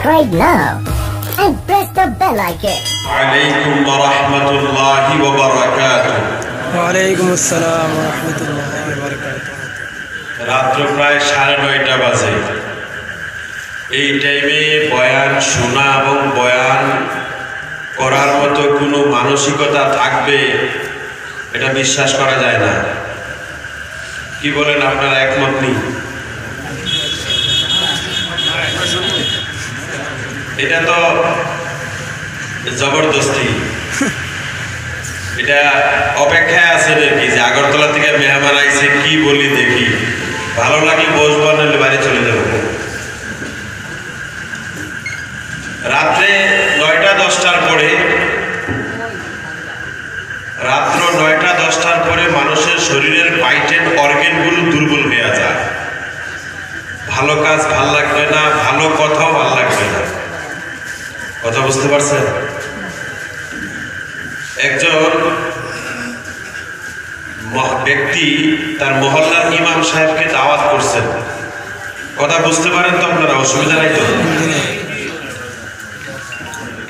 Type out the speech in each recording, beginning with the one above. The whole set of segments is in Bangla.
Subscribe now and press the bell icon. Alaikum wa rahmatullahi wa barakatuh. Wa alaikum assalam wa rahmatullahi wa barakatuh. রাত প্রায় 9:30 বাজে। এই টাইমে বয়ান শোনা এবং বয়ান করার মতো কোনো মানসিকতা থাকবে এটা বিশ্বাস করা যায় না। কি বলেন আপনারা, একমত নেই? এটা তো জবরদস্তি। এটা অপেক্ষায় আছে নাকি যে আগরতলা থেকে মেহমান আইছে, কি বলি দেখি, ভালো লাগলে বসবো, নাহলে বাড়ি চলে যাবো। রাত্রে 9টা-10টার পরে, রাত্র 9টা-10টার পরে মানুষের শরীরের ভাইটাল অর্গানগুলো দুর্বল হয়ে যায়। ভালো কাজ ভাল লাগবে না, ভালো কথাও ভাল লাগবে না। কথা বুঝতে পারছেন? একজন ব্যক্তি তার মহল্লার ইমাম সাহেবকে দাওয়াত করছেন। কথা বুঝতে পারেন তো আপনারা? অসুবিধা নাই তো?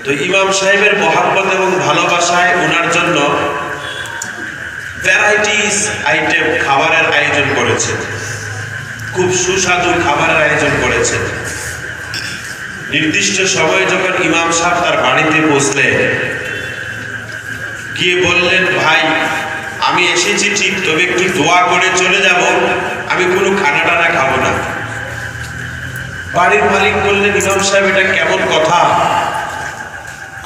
তো ইমাম সাহেবের মহব্বত এবং ভালোবাসায় ওনার জন্য ভ্যারাইটিস আইটেম খাবারের আয়োজন করেছেন, খুব সুস্বাদু খাবারের আয়োজন করেছেন। নির্দিষ্ট সময়ে যখন ইমাম সাহেব তার বাড়িতে পৌঁছলেন, গিয়ে বললেন, ভাই আমি এসেছি ঠিক, তবে একটু দোয়া করে চলে যাব, আমি কোনো খানা টানা খাবো না। বাড়ির মালিক বললেন, ইমাম সাহেব এটা কেমন কথা,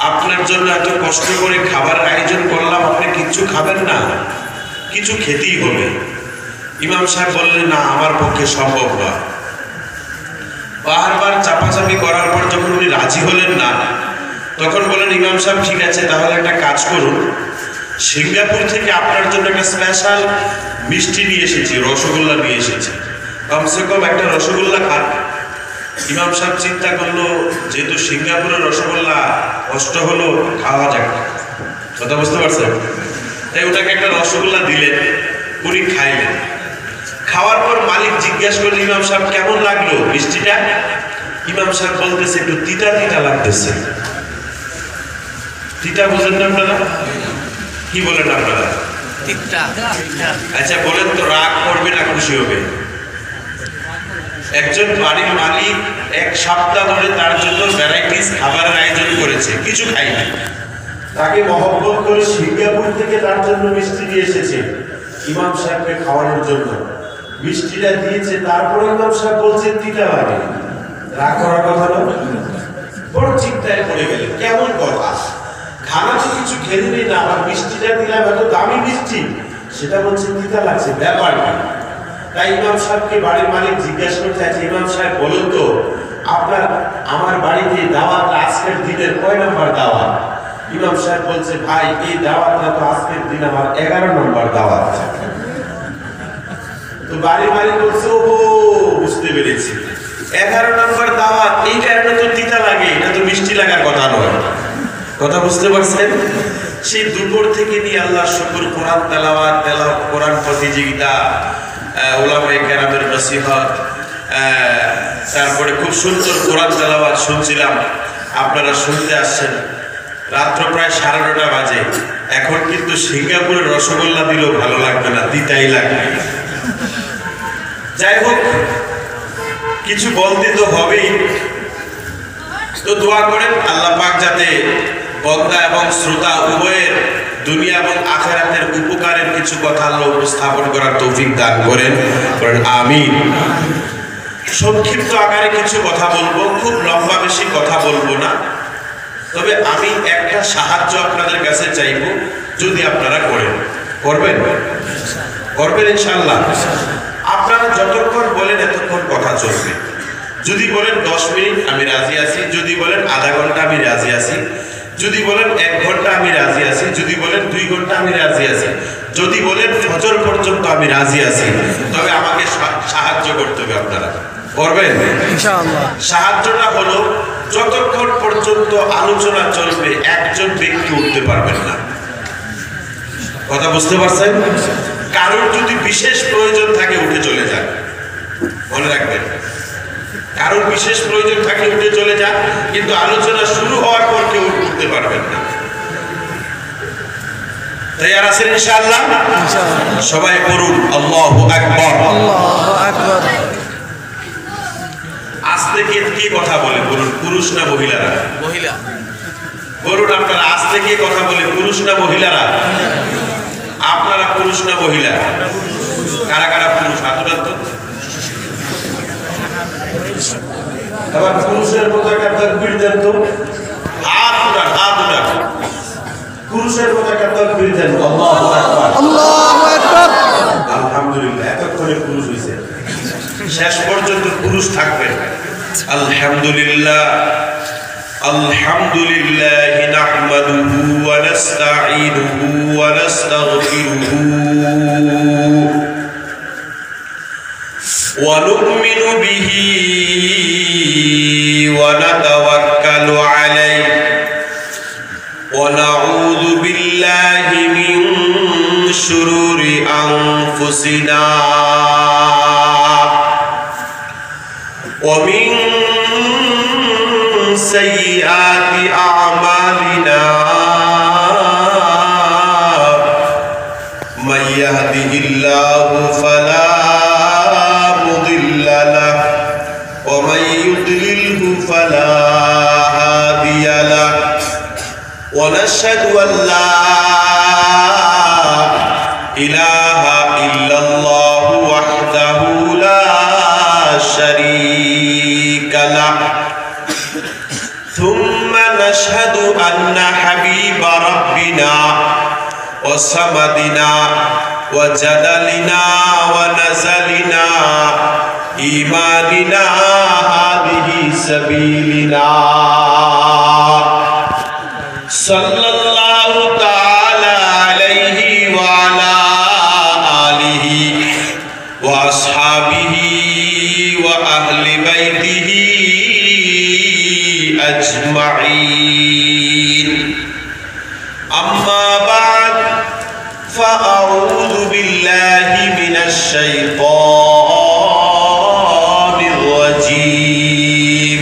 আপনার জন্য এত কষ্ট করে খাবারের আয়োজন করলাম, আপনি কিচ্ছু খাবেন না? কিছু খেতেই হবে। ইমাম সাহেব বললেন, না, আমার পক্ষে সম্ভব নয়। বারবার চাপাচাপি করার পর যখন উনি রাজি হলেন না, তখন বলেন, ইমাম সাহেব ঠিক আছে, তাহলে একটা কাজ করুন, সিঙ্গাপুর থেকে আপনার জন্য একটা স্পেশাল মিষ্টি নিয়ে এসেছি, রসগোল্লা নিয়ে এসেছি, কমসে কম একটা রসগোল্লা খান। ইমাম সাহেব চিন্তা করলো, যেহেতু সিঙ্গাপুরের রসগোল্লা কষ্ট হলো, খাওয়া যাক। কথা বুঝতে পারছেন? তাই ওটাকে একটা রসগোল্লা দিলেন, উনি খাইলেন। খাওয়ার পর মালিক জিজ্ঞাসা করলেন, ইমাম সাহেব কেমন লাগলো মিষ্টিটা? ইমাম সাহেব বলতেছে, একটু তিতা তিতা লাগতেছে। তিতা বুঝেন না আপনারা? কি বলেন আপনারা? আচ্ছা বলেন তো, রাগ করবে না খুশি হবে? একজন বাড়ির মালিক 1 সপ্তাহ ধরে তার জন্য ভ্যারাইটিস খাবারের আয়োজন করেছে, কিছু খাইনি। তাকে মহব্বত করে সিঙ্গাপুর থেকে তার জন্য মিষ্টি নিয়ে এসেছে ইমাম সাহেবকে খাওয়ানোর জন্য। মিষ্টিটা দিয়েছে, তারপরে ইমাম সাহেব বলছে তিতা লাগে। রাগ করার কথা না, বড় চিন্তায় পড়ে গেলেন, কেমন কথা, খানা তো কিছু খেলেনি না, আবার মিষ্টিটা দিলাম, এত দামি মিষ্টি, সেটা বলছে তিতা লাগছে, ব্যাপার না। তাই ইমাম সাহেবকে বাড়ির মালিক জিজ্ঞাসা করতে আছে, ইমাম সাহেব বলুন তো, আপনার আমার বাড়িতে দাওয়াত আজকের দিনের কয় নম্বর দাওয়াত? ইমাম সাহেব বলছে, ভাই এই দাওয়াতটা তো আজকের দিন আমার 11 নম্বর দাওয়াত। তো বাড়ির মালিক বলছে, ও বুঝতে পেরেছি, 11 নম্বর দাওয়াত, এই কারণে তো তিতা লাগে, এটা তো মিষ্টি লাগার কথা নয়। কথা বুঝতে পারছেন? সেই দুপুর থেকে নিয়ে আল্লাহ শুকর, কোরআন তেলাওয়াত, কোরআন প্রতিযোগিতা, উলামায়ে কেরামের নসিহত, তারপরে খুব সুন্দর কোরআন তেলাওয়াত শুনছিলাম, আপনারা শুনতে আসছেন। রাত্র প্রায় 9:30 বাজে। এখন কিন্তু সিঙ্গাপুরের রসগোল্লা দিলেও ভালো লাগবে না, তিতাই লাগবে। যাই হোক, কিছু বলতে তো হবেই, তো দোয়া করেন আল্লাহ পাক যাতে বক্তা এবং শ্রোতা উভয়ের দুনিয়া এবং আখিরাতের উপকারের কিছু কথা আল্লাহ উপস্থাপন করার তৌফিক দান করেন। আমিন। সংক্ষিপ্ত আকারে কিছু কথা বলবো, খুব লম্বা বেশি কথা বলবো না। তবে আমি একটা সাহায্য আপনাদের কাছে চাইব, যদি আপনারা করবেন ইনশাআল্লাহ। আপনারা যতক্ষণ বলেন এতক্ষণ কথা চলবে। যদি বলেন 10 মিনিট আমি রাজি আছি, যদি বলেন আধা ঘন্টা আমি রাজি আছি, যদি বলেন 1 ঘন্টা আমি রাজি আছি, যদি বলেন 2 ঘন্টা আমি রাজি আছি, যদি বলেন ফজর পর্যন্ত আমি রাজি আছি। তবে আমাকে সাহায্য করতে হবে, আপনারা করবেন ইনশাআল্লাহ। সাহায্যটা হলো, যতক্ষণ পর্যন্ত আলোচনা চলবে একজন ব্যক্তি উঠতে পারবেন না। কথা বুঝতে পারছেন? কারোর যদি বিশেষ প্রয়োজন থাকে উঠে চলে যান, মনে রাখবেন। কারোর বিশেষ প্রয়োজন থাকলে উঠে চলে যান, কিন্তু আলোচনা শুরু হওয়ার পর কেউ উঠতে পারবেন না। তৈরি আছেন ইনশাআল্লাহ? সবাই পড়ুন আল্লাহু আকবার। আল্লাহু আকবার। আজ থেকে কি কথা বলে বলুন, পুরুষ না মহিলারা? মহিলা। বলুন আপনারা আজ থেকে কথা বলে পুরুষ না মহিলারা? আপনারা পুরুষ না মহিলা? কারা কারা পুরুষ? হাত উঠান তো। এবার পুরুষের মতো একটা তাকবীর দেন তো। হাত উঠান, হাত উঠান। পুরুষের মতো একটা তাকবীর দেন। আল্লাহু আকবার। আল্লাহু আকবার। আলহামদুলিল্লাহ, এতক্ষণে পুরুষ হইছে, শেষ পর্যন্ত পুরুষ থাকবেন। আলহামদুলিল্লাহ আলহামদুলিল্লাহ নাহমাদুহু ওয়া নাস্তাঈনুহু ওয়া নাস্তাগফিরুহু ওয়া নু'মিনু বিহি ওয়া নাতাওয়াক্কালু আলাইহি ওয়া নাউযু বিল্লাহি মিন শুরুরি আনফুসিনা ওয়া মিন সাইয়্যাতি আ'মালিনা মান ইয়াহদিহিল্লাহু ফালা মুদিল্লা লাহু ওয়া মান ইউদ্লিলহু ফালা হাদিয়া লাহু ওয়া নাশহাদু আন লা ইলাহা ইল্লাল্লাহু ওয়াহদাহু লা শারীকা লাহু ثم نشهد أن حبيب ربنا وصمدنا وجدلنا ونزلنا إيماننا هذه سبيلنا صلى الله تعالى عليه وعلى آله وأصحابه وأهل بيته أجمعين أما بعد فأعوذ بالله من الشيطان الرجيم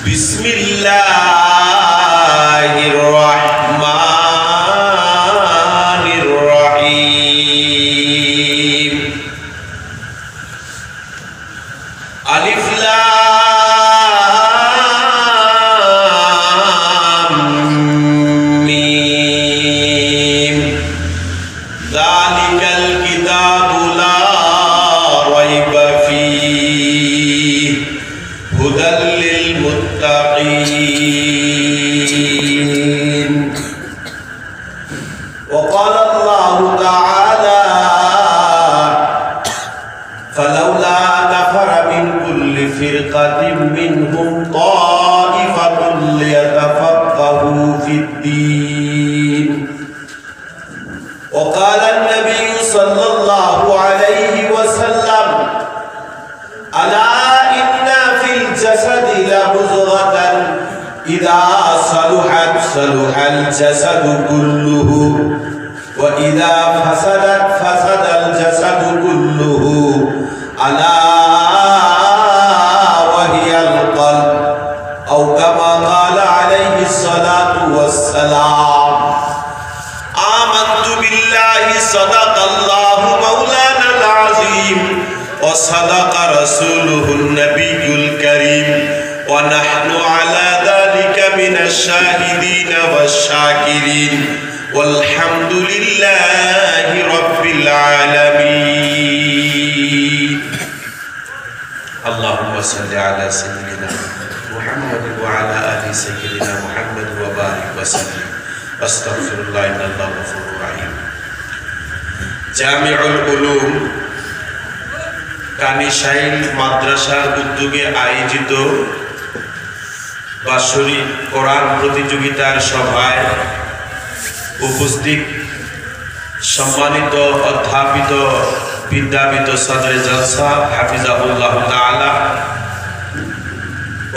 بسم الله الرحمن الرحيم ألف لام ميم ذلك الكتاب لا ريب فيه هدى للمتقين وقال الله تعالى فلولا نفر من كل فرقة منهم طائفة ليتفقهوا في الدين وقال النبي صلى الله عليه وسلم ألا إن في الجسد لمضغة إذا صلحت صلح الجسد كله وإذا فسدت فسد الجسد كله ألا وهي القلب أو كما قال عليه الصلاة والسلام آمنت بالله صدق الله مولانا العظيم وصدق رسوله النبي الكريم ونحن على ذلك من الشاهدين والشاكرين والحمد لله رب العالمين اللهم صل على سيدنا محمد وعلى آل سيدنا محمد وبارك وسلم أستغفر الله إن الله غفور رحيم জামিউল উলুম কানিশাইল মাদ্রাসার উদ্যোগে আয়োজিত বাৎসরিক কোরআন প্রতিযোগিতার সভায় উপস্থিত সম্মানিত অধ্যাপিত বিদ্যাবিত সদরে জলসা হাফিজাহুল্লাহ তাআলা,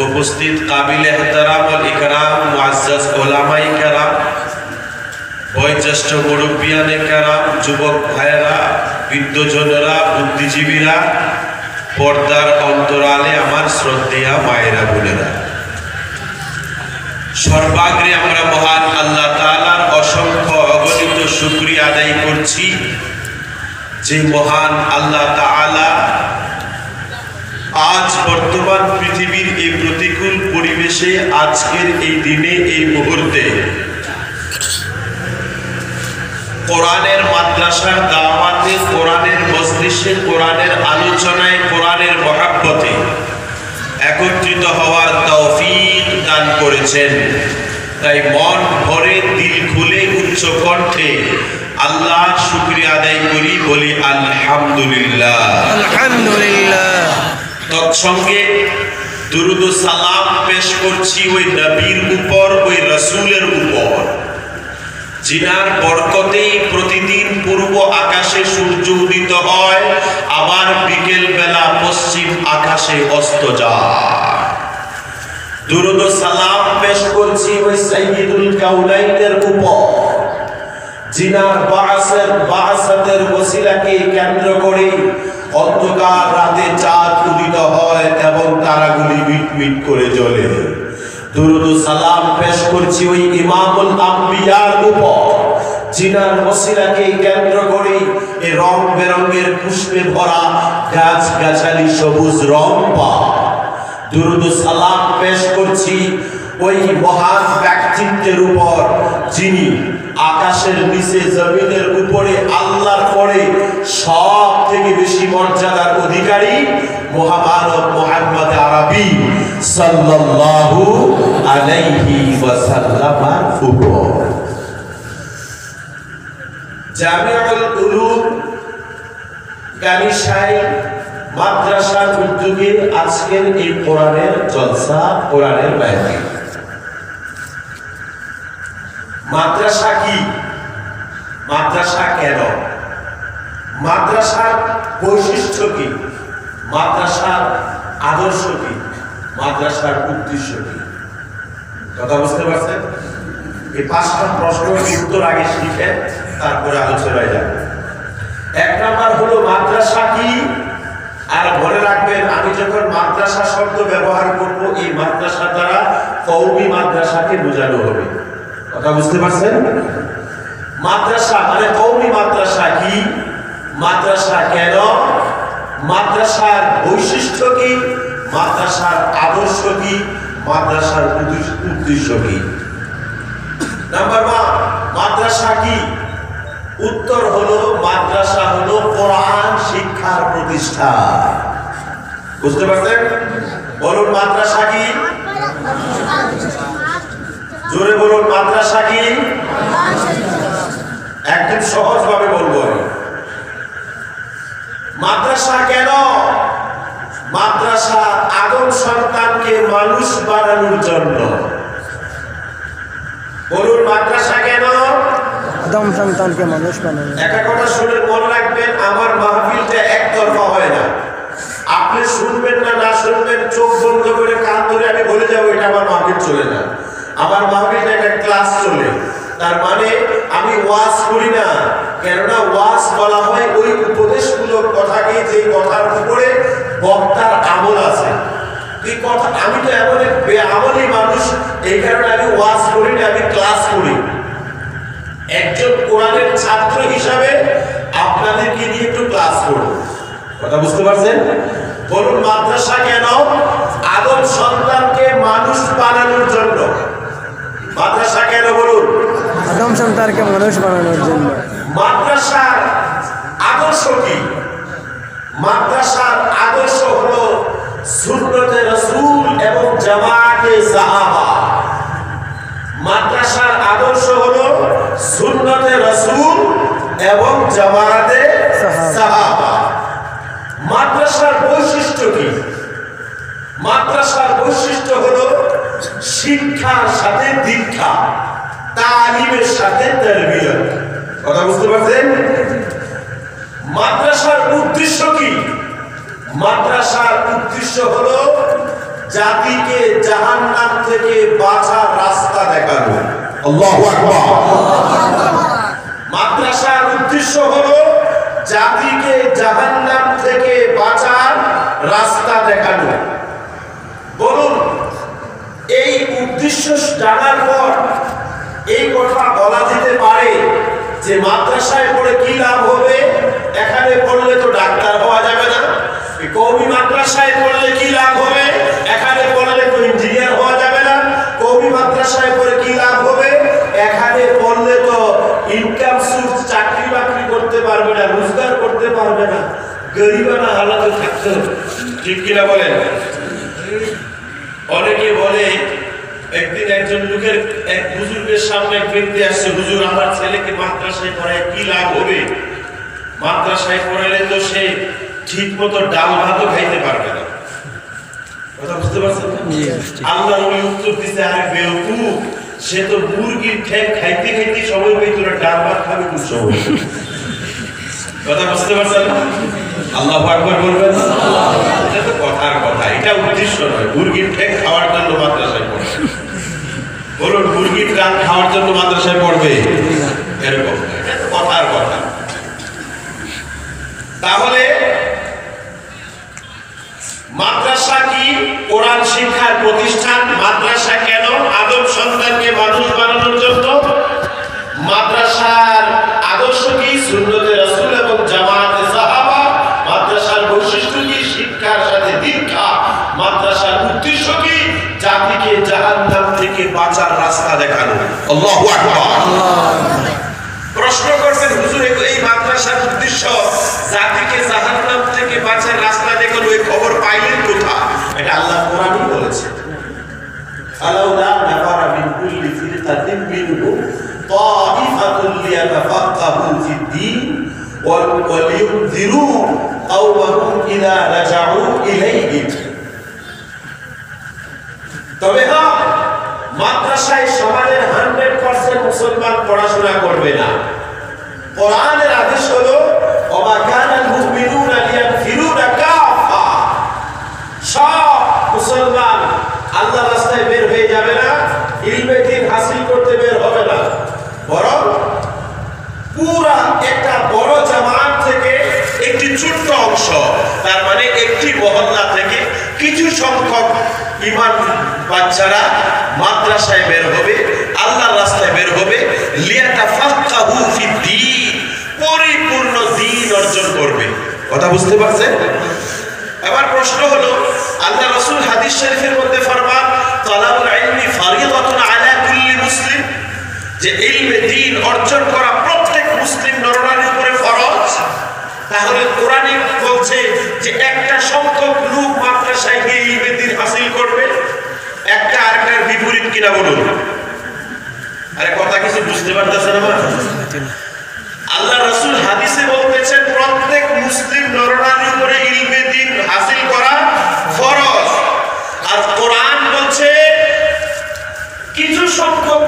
উপস্থিত কাবিলে এহতারাম ওয়াল ইকরাম মুআজ্জাজ উলামায়ে কেরাম, বয়োজ্যেষ্ঠ মুরব্বিয়ানে কেরাম, যুবক ভাইয়েরা, বৃদ্ধজনেরা, বুদ্ধিজীবীরা, পর্দার অন্তরালে আমার শ্রদ্ধেয়া মায়েরা বোনেরা, সর্বাগ্রে আমরা মহান আল্লাহ তাআলার অসংখ্য অগণিত শুকরিয়া আদায় করছি যে মহান আল্লাহ তাআলা আজ বর্তমান পৃথিবীর এই প্রতিকূল পরিবেশে আজকের এই দিনে এই মুহূর্তে কোরআনের মাদ্রাসার দাওয়াতে, কোরআনের মজলিসে, কোরআনের আলোচনায়, কোরআনের মহাব্বতে একত্রিত হওয়ার তৌফিক দান করেছেন। তাই মন ভরে, দিল খুলে, উচ্চ কণ্ঠে আল্লাহর শুকরিয়া আদায় করি, বলি আলহামদুলিল্লাহ। আলহামদুলিল্লাহ। তৎসঙ্গে দুরুদ ও সালাম পেশ করছি ওই নবীর উপর, ওই রাসূলের উপর, জিনার বরকতেই প্রতিদিন পূর্ব আকাশে সূর্য উদিত হয়, আবার বিকেল বেলা পশ্চিম আকাশে অস্ত যায়। দুরুদ ও সালাম পেশ করছি ওই সাইয়্যিদুল কাউনাইনের উপর, জিনার বাআসাতের ওসিলাকে কেন্দ্র করে অন্ধকার রাতে চাঁদ উদিত হয় এবং তারাগুলি মিটমিট করে জ্বলে। দুরুদ ও সালাম পেশ করছি ওই ইমামুল আম্বিয়ার উপর, জিনার ওসিলাকে কেন্দ্র করে এই রং বেরঙের পুষ্পে ভরা গাছ গাছালি সবুজ রং পায়। দুরুদ ও সালাম পেশ করছি ওই মহান ব্যক্তিত্বের উপর, যিনি আকাশের নিচে জমিনের উপরে আল্লাহর পরে সব থেকে বেশি মর্যাদার অধিকারী মহামানব মুহাম্মদ আরবি সাল্লাল্লাহু আলাইহি ওয়াসাল্লামের উপর। জামিউল উলুম গানিশাই মাদ্রাসার উদ্যোগে আজকের এই কোরআনের জলসা, কোরআনের মাহফিল। মাদ্রাসা কি? মাদ্রাসা কেন? মাদ্রাসার বৈশিষ্ট্য কি? মাদ্রাসার আদর্শ কি? মাদ্রাসার উদ্দেশ্য কি? কথা বুঝতে পারছেন? এই 5টা প্রশ্নের উত্তর আগে শিখে তারপরে আলোচনায় যাবে। 1 নাম্বার হলো মাদ্রাসা কি। আর মনে রাখবেন, আমি যখন মাদ্রাসা শব্দ ব্যবহার করব, এই মাদ্রাসা দ্বারা কওমি মাদ্রাসাকে বোঝানো হবে। কথা বুঝতে পারছেন? মাদ্রাসা মানে কওমি মাদ্রাসা কি, মাদ্রাসা কেন, মাদ্রাসার বৈশিষ্ট্য কি, মাদ্রাসার আদর্শ কি, মাদ্রাসার উদ্দেশ্য কি। নাম্বার 1, মাদ্রাসা কি? উত্তর হলো মাদ্রাসা হলো কোরআন শিক্ষার প্রতিষ্ঠান। বুঝতে পারছেন? বলুন মাদ্রাসা কি? জোরে বলুন মাদ্রাসা কি? একদম সহজ ভাবে বলবো। মাদ্রাসা কেন? মাদ্রাসা আদম সন্তানকে মানুষ বানানোর জন্য। বলুন মাদ্রাসা কেন? আদম সন্তানকে মানুষ বানানো। একটা কথা শুনে মনে রাখবেন, আমার মাহফিলটা একতরফা হয় না। আপনি শুনবেন না, না শুনবেন, চোখ বন্ধ করে কান ধরে আমি বলে যাবো, এটা আমার মাহফিল চলে না। আমার মাহফিলটা একটা ক্লাস চলে। তার মানে আমি ওয়াজ করি না, কেননা ওয়াজ বলা হয় ওই উপদেশমূলক কথাকে, যে কথার উপরে বক্তার আমল আছে। এই কথা, আমি তো এমন এক বেআমলি মানুষ, এই কারণে আমি ওয়াজ করি না, আমি ক্লাস করি। একজন কোরআনের ছাত্র হিসাবে আপনাদেরকে নিয়ে একটু ক্লাস করব। কথা বুঝতে পারছেন? বলুন মাদ্রাসা কেন? আদম সন্তানকে মানুষ বানানোর জন্য। মাদ্রাসা কেন বলুন? আদম সন্তানকে মানুষ বানানোর জন্য। মাদ্রাসার আদর্শ কি? মাদ্রাসার আদর্শ হলো সুন্নতে রাসূল এবং জামাতে সাহাবা। মাদ্রাসার আদর্শ হলো সুন্নতে রাসূল এবং জামাতে সাহাবা। মাদ্রাসার বৈশিষ্ট্য কি? মাদ্রাসার বৈশিষ্ট্য হলো শিক্ষার সাথে দীক্ষা, তালিমের সাথে তারবিয়ত। কথা বুঝতে পারছেন? মাদ্রাসার উদ্দেশ্য কি? মাদ্রাসার উদ্দেশ্য হলো জাতিকে জাহান্নাম থেকে বাঁচার রাস্তা দেখানো। আল্লাহু আকবার। মাদ্রাসার উদ্দেশ্য হলো জাতিকে জাহান্নাম থেকে বাঁচার রাস্তা দেখানো। বলুন এই উদ্দেশ্য উদ্দেশ্য জানার পর এই কথা বলা যেতে পারে যে মাদ্রাসায় পড়ে কি লাভ হবে, এখানে পড়লে তো ডাক্তার হওয়া যাবে না। কওমি মাদ্রাসায় পড়লে কি লাভ হবে, এখানে পড়লে তো ইঞ্জিনিয়ার হওয়া যাবে না। কওমি মাদ্রাসায় পড়ে কি লাভ হবে, এখানে পড়লে তো ইনকাম সোর্স চাকরি বাকরি করতে পারবে না, রোজগার করতে পারবে না, গরিবানা হালাতে থাকতে হবে। ঠিক কিনা বলেন? অনেকে বলে, একদিন একজন লোকের এক হুজুরের সামনে এক ব্যক্তি আসছে, হুজুর আমার ছেলেকে মাদ্রাসায় পড়ায় কি লাভ হবে? মাদ্রাসায় পড়ালে তো সে ঠিক মতো ডাল ভাতও খাইতে পারবে না। কথা বুঝতে পারছেন? আল্লাহ নবী উত্তর দিতে, আরে বেওকুফ, সে তো মুরগির ঠ্যাং খাইতে খাইতে সময় পেয়ে তোরা ডাল ভাত খাবে কোন সময়? কথা বুঝতে পারছেন? আল্লাহু আকবার বলবেন। এটা তো কথার কথা, এটা উদ্দেশ্য নয়। মুরগির ঠ্যাং খাওয়ার জন্য মাদ্রাসায় পড়বে, বলুন মুরগির ডাল খাওয়ার জন্য মাদ্রাসায় পড়বে, এরকম এটা তো কথার কথা। তাহলে মাদ্রাসা কি? কোরআন শিক্ষার প্রতিষ্ঠান। মাদ্রাসা কেন? আদম সন্তানকে মানুষ বানানোর জন্য। মাদ্রাসার আদর্শ কি? সুন্নতে রাসূল এবং জামাতে সাহাবা। মাদ্রাসার বৈশিষ্ট্য কি? শিক্ষার সাথে দীক্ষা। মাদ্রাসার উদ্দেশ্য কি? জাতিকে জাহান্নাম থেকে বাঁচার রাস্তা দেখানো। আল্লাহু আকবার। প্রশ্ন করবেন, হুজুর এই মাদ্রাসার উদ্দেশ্য জাতিকে জাহান্নাম থেকে বাঁচার রাস্তা দেখানো, এই খবর পাইলেন কোথা? এটা আল্লাহ কোরআনই বলেছে। ফালাউলা নাফারা মিন কুল্লি ফিরকাতিন মিনহুম তাইফাতুন লিয়াতাফাক্কাহু ফিদ-দীন ওয়া লিয়ুনযিরু কাওমাহুম ইযা রাজাউ ইলাইহিম। তবে হ্যাঁ, মাদ্রাসায় সমাজের 100% মুসলমান পড়াশোনা করবে না। কোরআনের আদেশ হলো ওয়া কানাল মুমিনুনা লিয়ানফিরুনা কাফা। সব মুসলমান আল্লাহর রাস্তায় বের হয়ে যাবে না, ইলমে দ্বীন হাসিল করতে বের হবে না, বরং পুরা একটা বড় জামাত থেকে একটি ছোট্ট অংশ, তার মানে একটি মহল্লা থেকে কিছু সংখ্যক ঈমান বাচ্চারা মাদ্রাসায় বের হবে, আল্লাহর রাস্তায় বের হবে, লিয়াতাফাক্কাহু ফিদ-দীন, পরিপূর্ণ দ্বীন অর্জন করবে। কথা বুঝতে পারছেন? এবার প্রশ্ন হলো, আল্লাহ রাসূল হাদিস শরীফের মধ্যে ফরমান, তালাবুল ইলমি ফারিদাতুন আলা কুল্লি মুসলিম, যে ইলমে দ্বীন অর্জন করা প্রত্যেক মুসলিম নরনারীর উপরে ফরজ। তাহলে কোরআনে বলছে যে একটা সংখ্যক লোক মাদ্রাসায় গিয়ে ইলমে দ্বীন হাসিল করবে, একটা আরেকটার বিপরীত কিনা বলুন? আরে কথা কিছু বুঝতে পারতেছেন না? আল্লাহ রাসূল হাদিসে বলতেছেন প্রত্যেক মুসলিম নরনারীর উপরে ইলমে দ্বীন হাসিল করা ফরজ। আর কোরআন বলছে কিছু সংখ্যক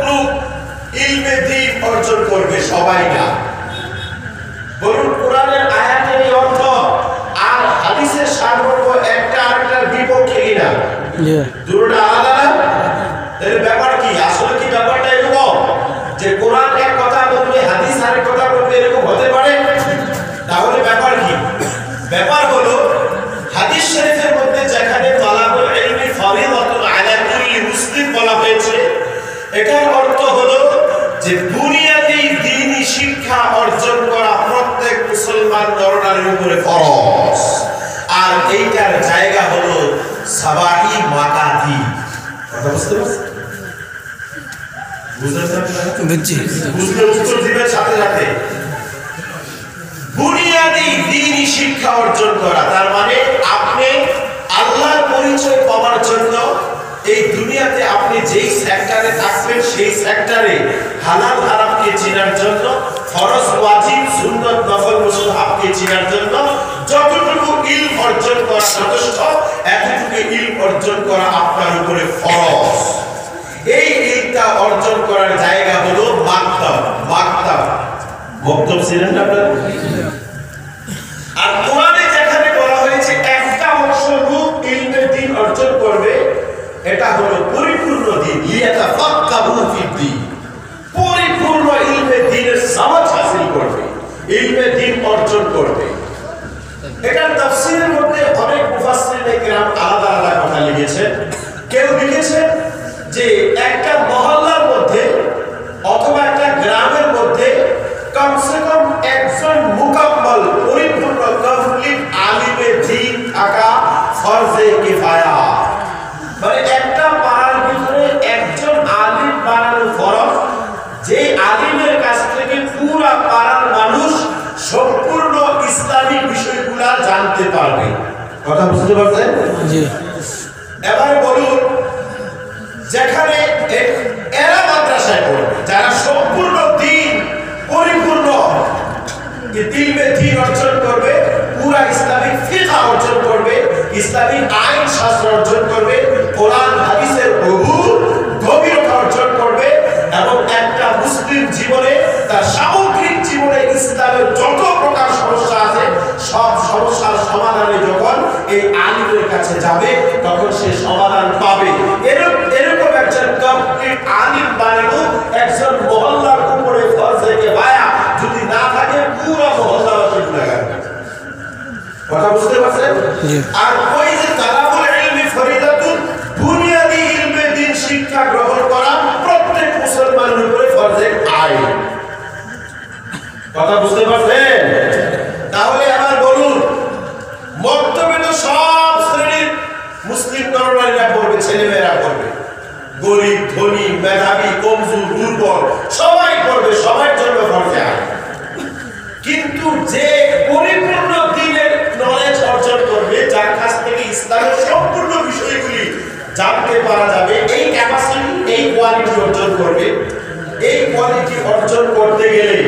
লোক ইলমে দ্বীন অর্জন করবে, সবাই না। বলুন কোরআনের আয়াতের এই অর্থ আর হাদিসের সারমর্ম একটা আরেকটার বিপক্ষে কিনা? দুটোটা আলাদা না? এর ব্যাপার কি? আসলে কি ব্যাপারটা এরকম যে কোরআন এক কথা বলবে, হাদিস আরেক কথা বলবে, এরকম হতে পারে? তাহলে ব্যাপার কি? ব্যাপার হলো হাদিস শরীফের মধ্যে যেখানে তালাবুল ইলমি ফারিদাতুন আলা কুল্লি মুসলিম বলা হয়েছে, এটার অর্থ হলো যে বুনিয়াদি দ্বীনি শিক্ষা অর্জন করা প্রত্যেক মুসলমান নরনারীর উপরে ফরজ। আর এইটার জায়গা হলো সাবাহি মাকাতি। কথা বুঝতে পারছেন? বুঝলে উত্তর দিবেন সাথে সাথে। বুনিয়াদি দ্বীনি শিক্ষা অর্জন করা, তার মানে আপনি আল্লাহর পরিচয় পাওয়ার জন্য এই দুনিয়াতে আপনি যেই সেক্টরে থাকবেন সেই সেক্টরে হালাল হারামকে চেনার জন্য, ফরজ ওয়াজিব সুন্নাত নফল মুস্তাহাবকে চেনার জন্য যতটুকু ইলম অর্জন করা যথেষ্ট, এতটুকু ইলম অর্জন করা আপনার উপরে ফরজ। এই ইলমটা অর্জন করার জায়গা হলো মাকতাব। মক্তব ছিলেন না আপনারা? আর কোরআনে যেখানে বলা হয়েছে একটা অংশ লোক ইলমে দ্বীন অর্জন করবে, এটা হলো পরিপূর্ণ দ্বীন, লিয়াতাফাক্কাহু ফিদ-দীন, পরিপূর্ণ ইলমে দ্বীনের সমাজ হাসিল করবে, ইলমে দ্বীন অর্জন করবে। এটার তাফসীরের মধ্যে অনেক মুফাসসিরিনে কিরাম আলাদা আলাদা কথা লিখেছেন। কেউ লিখেছেন যে একটা মহল্লার মধ্যে অথবা একটা গ্রামের মধ্যে কমসে কম একজন মুকাম্মল পরিপূর্ণ কমপ্লিট আলিমে দ্বীন থাকা ফরজে কিফায়া। মানে একটা পাড়ার ভিতরে একজন আলিম বানানো ফরজ, যে আলিমের কাছ থেকে পুরো পাড়ার মানুষ সম্পূর্ণ ইসলামিক বিষয়গুলো জানতে পারবে। কথা বুঝতে পারছেন? জি। এবার বলুন, যেখানে এরা মাদ্রাসায় পড়বে, যারা সম্পূর্ণ দ্বীন পরিপূর্ণ ইলমে দ্বীন অর্জন করবে, পুরা ইসলামিক ফিকহ অর্জন করবে, ইসলামিক আইন শাস্ত্র অর্জন করবে, কোরআন হাদিসের গভীরতা অর্জন করবে এবং একটা মুসলিম জীবনে তার সামগ্রিক জীবনে ইসলামের যত প্রকার সমস্যা আছে সব সমস্যার সমাধানে যখন এই আলিমের কাছে যাবে তখন সে সমাধান পাবে। এরকম একজন কমপ্লিট আলিম বানানো একজন মহল্লার উপরে ফরজে কিফায়া, যদি না থাকে পুরো মহল্লাবাসী গুনাহগার। কথা বুঝতে পারছেন? আর ওই যে তালাবুল ইলমি ফরিদাতুন, বুনিয়াদি ইলমে দ্বীন শিক্ষা গ্রহণ করা প্রত্যেক মুসলমানের উপরে ফরজে আইন। কথা বুঝতে পারছেন? তাহলে আবার বলুন, মক্তবে তো সব শ্রেণীর মুসলিম নরনারীরা পড়বে, ছেলেমেয়েরা পড়বে, গরিব ধনী মেধাবী কমজোর দুর্বল সবাই পড়বে, সবার জন্য ফরজে আইন। কিন্তু যে পরিপূর্ণ দ্বীনের নলেজ অর্জন করবে, যার কাছ থেকে ইসলামের সম্পূর্ণ বিষয়গুলি জানতে পারা যাবে, এই ক্যাপাসিটি এই কোয়ালিটি অর্জন করবে। এই কোয়ালিটি অর্জন করতে গেলে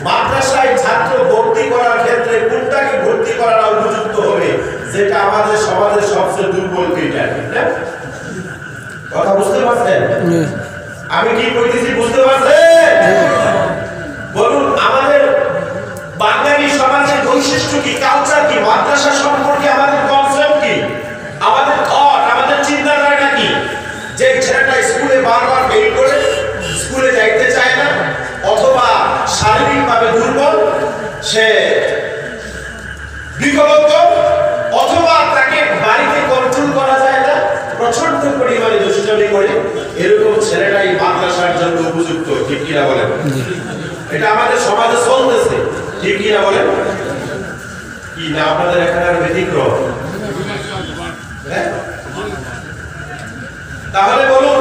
মাদ্রাসায় ছাত্র ভর্তি করার ক্ষেত্রে কোনটাকে ভর্তি করাটা উপযুক্ত হবে, যেটা আমাদের সমাজের সবচেয়ে দুর্বল দিকটা। কথা বুঝতে পারছেন? আমি কি কইতেছি বুঝতে পারছেন? বলুন, আমাদের বাঙালি সমাজের বৈশিষ্ট্য কি, কালচার কি, মাদ্রাসা সম্পর্কে আমাদের কনসেপ্ট কি, আমাদের থট, আমাদের চিন্তাধারা কি? যে ছেলেটা স্কুলে বারবার ফেল করে স্কুলে যাইতে চায় না, অথবা শারীরিকভাবে দুর্বল, সে বিকলাঙ্গ, অথবা তাকে বাড়িতে কন্ট্রোল করা যায় না, প্রচন্ড পরিমাণে দুষ্টামি করে, এরকম ছেলেটাই মাদ্রাসার জন্য উপযুক্ত। ঠিক কিনা বলেন? এটা আমাদের সমাজে চলতেছে। ঠিক কিনা বলেন? কি না আপনাদের এখানে আর ব্যতিক্রম? তাহলে বলুন,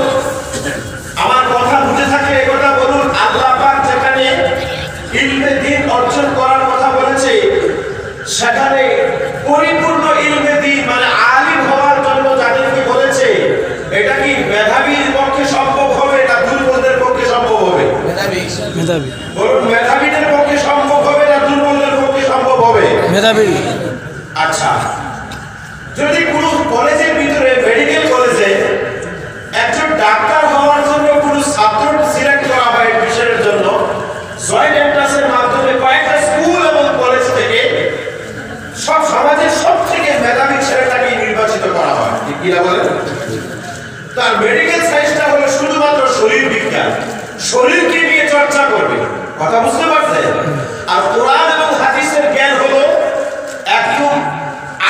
আমার কথা বুঝে থাকে এই কথা বলুন, আল্লাহ পাক যেখানে ইলমে দ্বীন অর্জন করার কথা বলেছে, সেখানে পরিপূর্ণ ইলমে দ্বীন মানে আলিম হওয়ার জন্য যাদেরকে বলেছে, এটা কি মেধাবীর পক্ষে সম্ভব হবে না দুর্বলদের পক্ষে সম্ভব হবে? মেধাবী। বলুন, মেধাবীদের পক্ষে সম্ভব হবে না দুর্বলদের পক্ষে সম্ভব হবে? মেধাবী। আচ্ছা, যদি কোনো কলেজের ভিতরে, মেডিকেল কলেজে একজন ডাক্তার হওয়ার জন্য কোনো ছাত্র সিলেক্ট করা হয় এডমিশনের জন্য, জয়েন্ট এন্ট্রান্সের মাধ্যমে কয়েকটা স্কুল এবং কলেজ থেকে সব সমাজের সবথেকে মেধাবী ছেলেটাকে নির্বাচিত করা হয়। ঠিক কিনা বলেন? তার মেডিকেল সায়েন্সটা হলো শুধুমাত্র শরীর বিজ্ঞান, শরীরকে নিয়ে চর্চা করবে। কথা বুঝতে পারছেন? আর কোরআন এবং হাদিসের জ্ঞান হলো একদম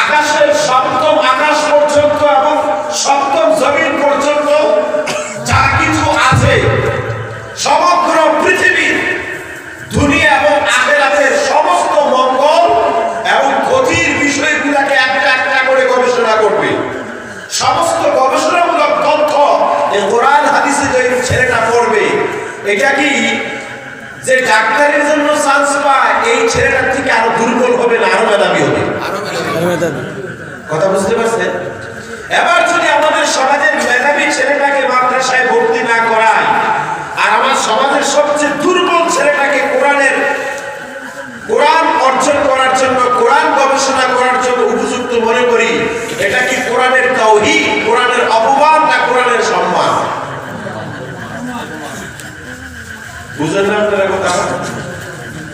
আকাশের সপ্তম আকাশ পর্যন্ত এবং সপ্তম জমিন পর্যন্ত যা কিছু আছে, সমগ্র পৃথিবী, দুনিয়া এবং আখিরাতের সমস্ত মঙ্গল এবং ক্ষতির বিষয়গুলোকে একটা একটা করে গবেষণা করবে। সমস্ত গবেষণামূলক তথ্য এই কোরআন হাদিসে যে ছেলেটা পড়বে, এটা কি যে ডাক্তারের জন্য চান্স পায় এই ছেলেটার থেকে আরো দুর্বল হবে না আরো মেধাবী হবে? কথা বুঝতে পারছেন? এবার যদি আমাদের সমাজের মেধাবী ছেলেটাকে মাদ্রাসায় ভর্তি না করায়, আর আমার সমাজের সবচেয়ে দুর্বল ছেলেটাকে কোরআন অর্জন করার জন্য, কোরআন গবেষণা করার জন্য উপযুক্ত মনে করি, এটা কি কোরআনের তাওহীদ, কোরআনের অপমান না কোরআনের সম্মান? বুঝেন না আপনারা?